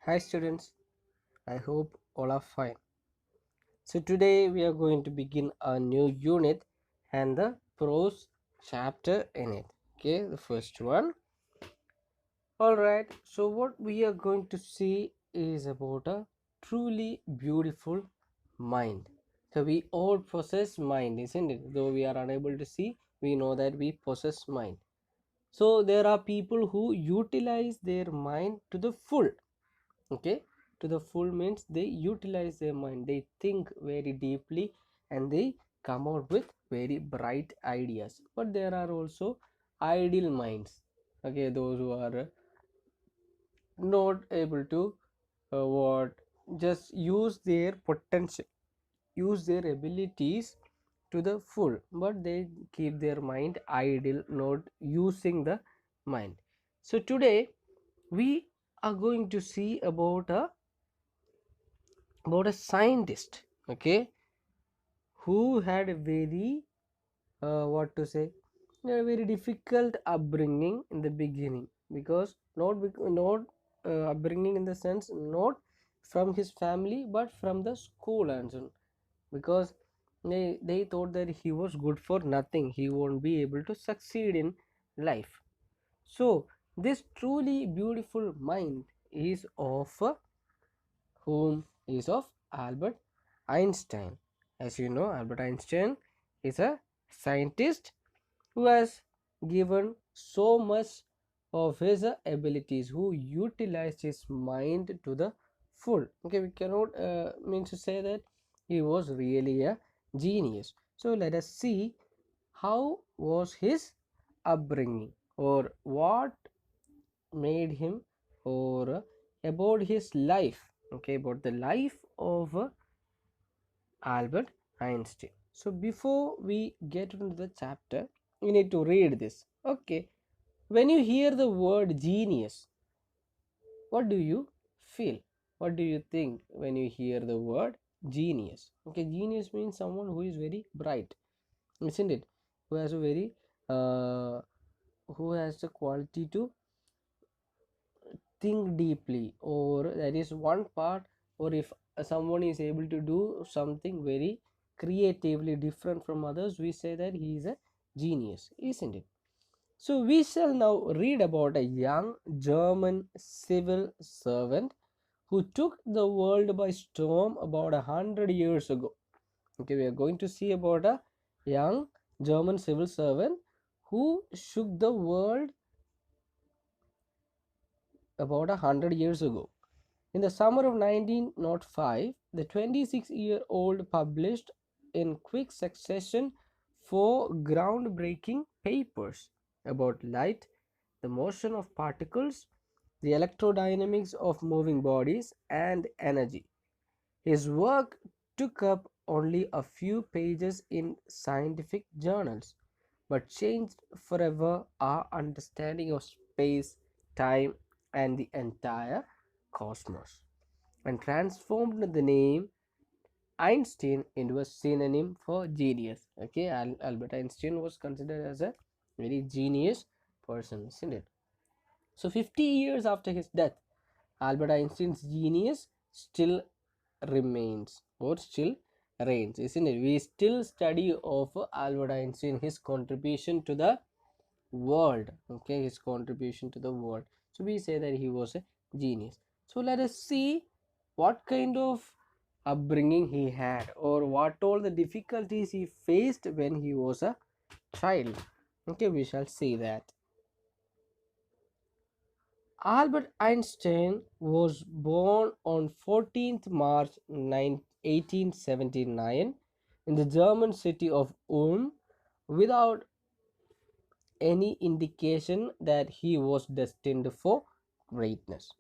Hi students, I hope all are fine. So today we are going to begin a new unit and the prose chapter in it. Okay, the first one. Alright, so what we are going to see is about a truly beautiful mind. So we all possess mind, isn't it? Though we are unable to see, we know that we possess mind. So there are people who utilize their mind to the full. Okay, to the full means they utilize their mind, they think very deeply and they come out with very bright ideas. But there are also idle minds, okay, those who are not able to what just use their potential, use their abilities to the full, but they keep their mind idle, not using the mind. So today we are going to see about a scientist, okay, who had a very what to say, a very difficult upbringing in the beginning, because not upbringing in the sense not from his family but from the school and so on, because they thought that he was good for nothing, he won't be able to succeed in life. So this truly beautiful mind is of whom is of Albert Einstein. As you know, Albert Einstein is a scientist who has given so much of his abilities, who utilized his mind to the full. Okay, we cannot mean to say that he was really a genius. So let us see how was his upbringing, or what made him, or about his life, okay, about the life of Albert Einstein. So before we get into the chapter, you need to read this. Okay, when you hear the word genius, what do you feel? What do you think when you hear the word genius? Okay, genius means someone who is very bright, isn't it? Who has a very uh, who has the quality to think deeply, or that is one part. Or if someone is able to do something very creatively different from others, we say that he is a genius, isn't it? So we shall now read about a young German civil servant who took the world by storm about 100 years ago. Okay, we are going to see about a young German civil servant who shook the world about 100 years ago. In the summer of 1905, the 26-year-old published in quick succession four groundbreaking papers about light, the motion of particles, the electrodynamics of moving bodies, and energy. His work took up only a few pages in scientific journals, but changed forever our understanding of space, time, and the entire cosmos, and transformed the name Einstein into a synonym for genius. Okay, Albert Einstein was considered as a very genius person, isn't it? So 50 years after his death, Albert Einstein's genius still remains, or still reigns, isn't it? We still study of Albert Einstein, his contribution to the world. Okay, his contribution to the world. So we say that he was a genius. So let us see what kind of upbringing he had, or what all the difficulties he faced when he was a child. Okay, we shall see that. Albert Einstein was born on 14th March 1879 in the German city of Ulm, without any indication that he was destined for greatness.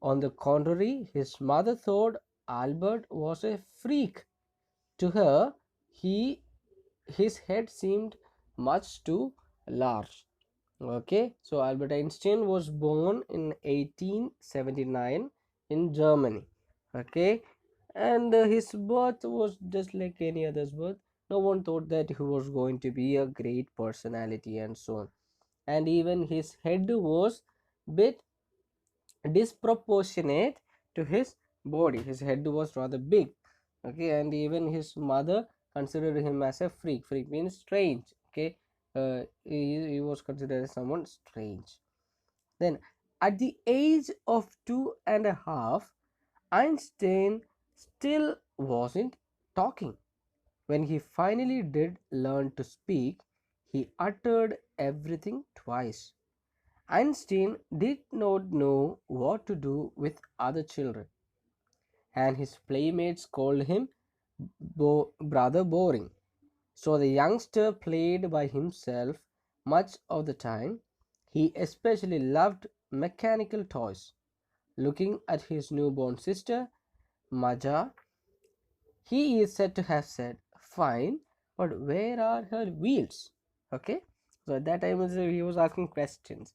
On the contrary, his mother thought Albert was a freak. To her, his head seemed much too large. Okay, so Albert Einstein was born in 1879 in Germany. Okay, and his birth was just like any other's birth. No one thought that he was going to be a great personality and so on. And even his head was bit disproportionate to his body. His head was rather big, okay, and even his mother considered him as a freak. Freak means strange, okay. He was considered as someone strange. Then, at the age of 2.5, Einstein still wasn't talking. When he finally did learn to speak, he uttered everything twice. Einstein did not know what to do with other children, and his playmates called him brother boring. So the youngster played by himself much of the time. He especially loved mechanical toys. Looking at his newborn sister, Maja, he is said to have said, "Fine, but where are her wheels?" Okay, so at that time he was asking questions.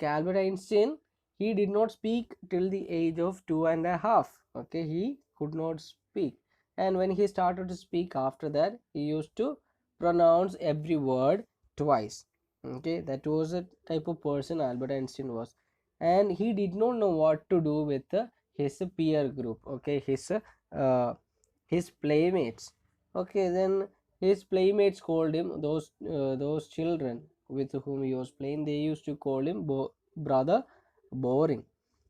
Albert Einstein, he did not speak till the age of 2.5. Okay, he could not speak, and when he started to speak after that, he used to pronounce every word twice. Okay, that was a type of person Albert Einstein was, and he did not know what to do with his peer group. Okay, uh, his playmates. Okay, then his playmates called him, those children with whom he was playing, they used to call him brother boring.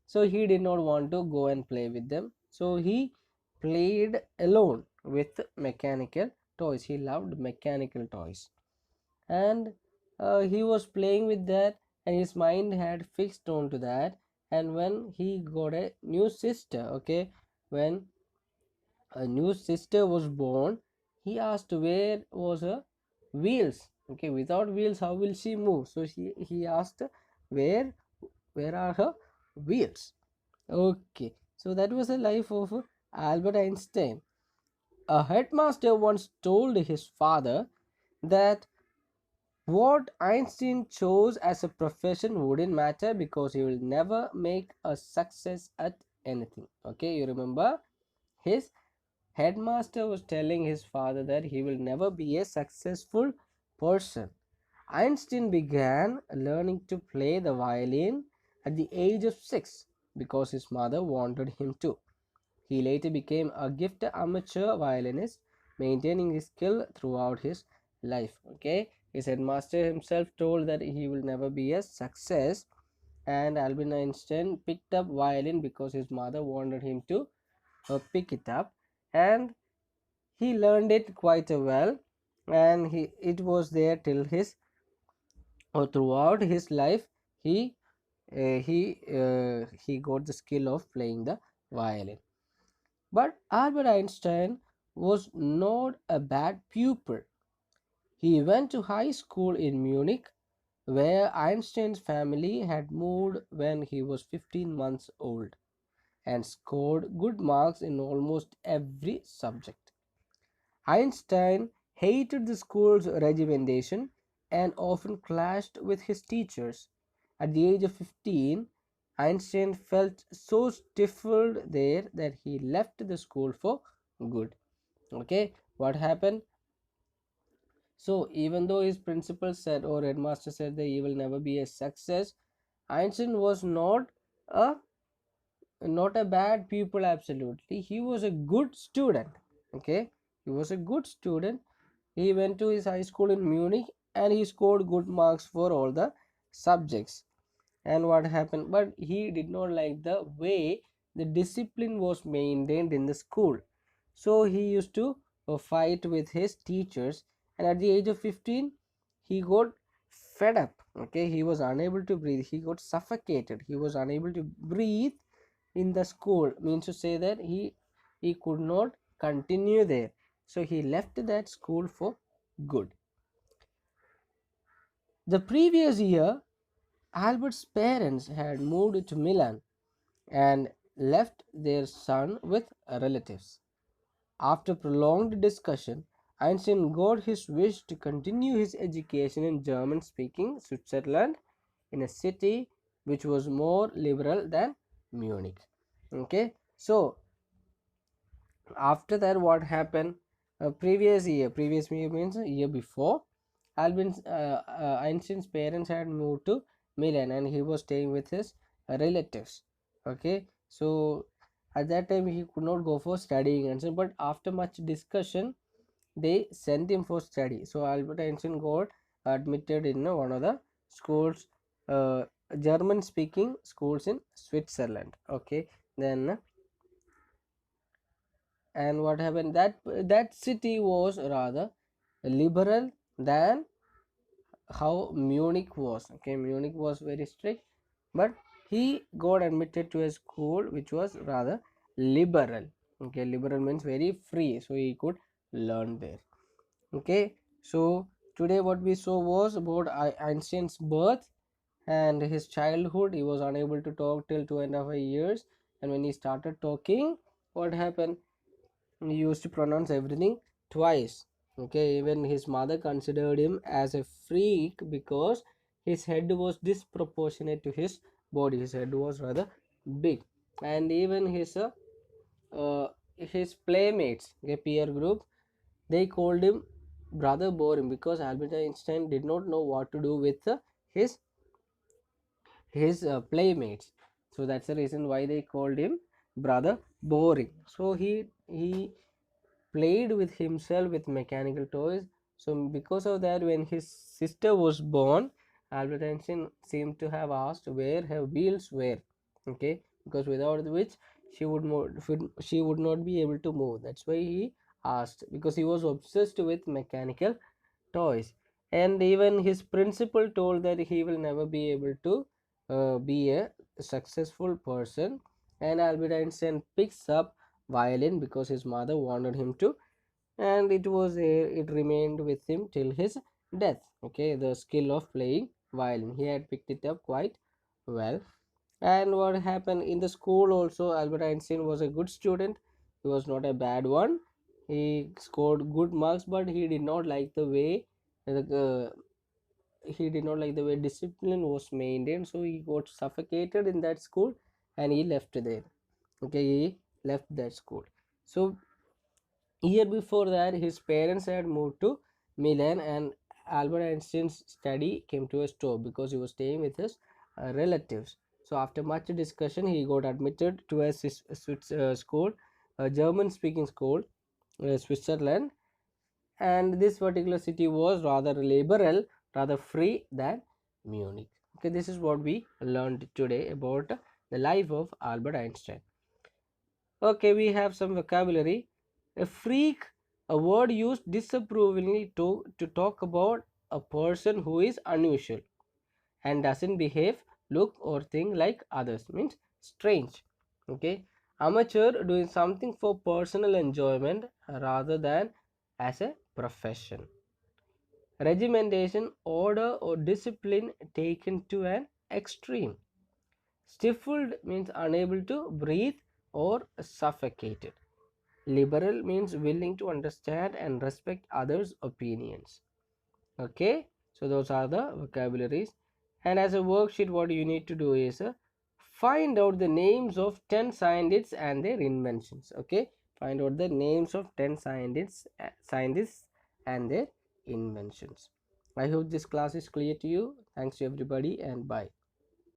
So he did not want to go and play with them, so he played alone with mechanical toys. He loved mechanical toys, and he was playing with that, and his mind had fixed on to that. And when he got a new sister, okay, when a new sister was born, he asked where was her wheels. Okay, without wheels, how will she move? So he asked where where are her wheels. Okay, so that was the life of Albert Einstein. A headmaster once told his father that what Einstein chose as a profession wouldn't matter because he will never make a success at anything. Okay, you remember, his headmaster was telling his father that he will never be a successful person. Einstein began learning to play the violin at the age of 6 because his mother wanted him to. He later became a gifted amateur violinist, maintaining his skill throughout his life. Okay, his headmaster himself told that he will never be a success, and Albert Einstein picked up violin because his mother wanted him to pick it up, and he learned it quite well, and it was there till his or throughout his life. He got the skill of playing the violin. But Albert Einstein was not a bad pupil. He went to high school in Munich, where Einstein's family had moved when he was 15 months old, and scored good marks in almost every subject. Einstein hated the school's regimentation and often clashed with his teachers. At the age of 15, Einstein felt so stifled there that he left the school for good. Okay, what happened? So, even though his principal said or headmaster said that he will never be a success, Einstein was a not a bad pupil. Absolutely, he was a good student. Okay, he was a good student. He went to his high school in Munich, and he scored good marks for all the subjects. And what happened? But he did not like the way the discipline was maintained in the school. So he used to fight with his teachers. And at the age of 15, he got fed up. Okay, he was unable to breathe. He got suffocated. He was unable to breathe in the school. Means to say that he could not continue there. So he left that school for good. The previous year, Albert's parents had moved to Milan and left their son with relatives. After prolonged discussion, Einstein got his wish to continue his education in German speaking Switzerland, in a city which was more liberal than Munich. Okay, so after that, what happened? Previous year means a year before, Einstein's parents had moved to Milan, and he was staying with his relatives. Okay, so At that time he could not go for studying and so, but after much discussion they sent him for study. So Albert Einstein got admitted in one of the schools, uh, German speaking schools in Switzerland. Okay, then and what happened, that city was rather liberal than how Munich was. Okay, Munich was very strict, but he got admitted to a school which was rather liberal. Okay, liberal means very free, so he could learn there. Okay, so today what we saw was about Einstein's birth and his childhood. He was unable to talk till 2.5 years, and when he started talking, what happened, he used to pronounce everything twice. Okay, even his mother considered him as a freak because his head was disproportionate to his body. His head was rather big, and even uh, his playmates, okay, peer group, they called him brother boring because Albert Einstein did not know what to do with his playmates. So that's the reason why they called him brother boring. So he played with himself with mechanical toys. So because of that, when his sister was born, Albert Einstein seemed to have asked where her wheels were. Okay, because without which she would not be able to move. That's why he asked, because he was obsessed with mechanical toys. And even his principal told that he will never be able to be a successful person. And Albert Einstein picks up violin because his mother wanted him to, and it remained with him till his death. Okay, the skill of playing violin, he had picked it up quite well. And what happened in the school also, Albert Einstein was a good student. He was not a bad one. He scored good marks, but he did not like the way discipline was maintained, so he got suffocated in that school and he left there. Okay, he left that school. So year before that, his parents had moved to Milan, and Albert Einstein's study came to a stop because he was staying with his relatives. So after much discussion, he got admitted to a Swiss school, a German-speaking school, Switzerland, and this particular city was rather liberal, rather free than Munich. Okay, this is what we learned today about the life of Albert Einstein. Okay, we have some vocabulary. A freak, a word used disapprovingly to talk about a person who is unusual and doesn't behave, look, or think like others, means strange. Okay, amateur, doing something for personal enjoyment rather than as a profession. Regimentation, order or discipline taken to an extreme. Stifled means unable to breathe or suffocated. Liberal means willing to understand and respect others' opinions. Okay, so those are the vocabularies. And as a worksheet, what you need to do is find out the names of 10 scientists and their inventions. Okay, find out the names of 10 scientists and their inventions. I hope this class is clear to you. Thanks to everybody and bye.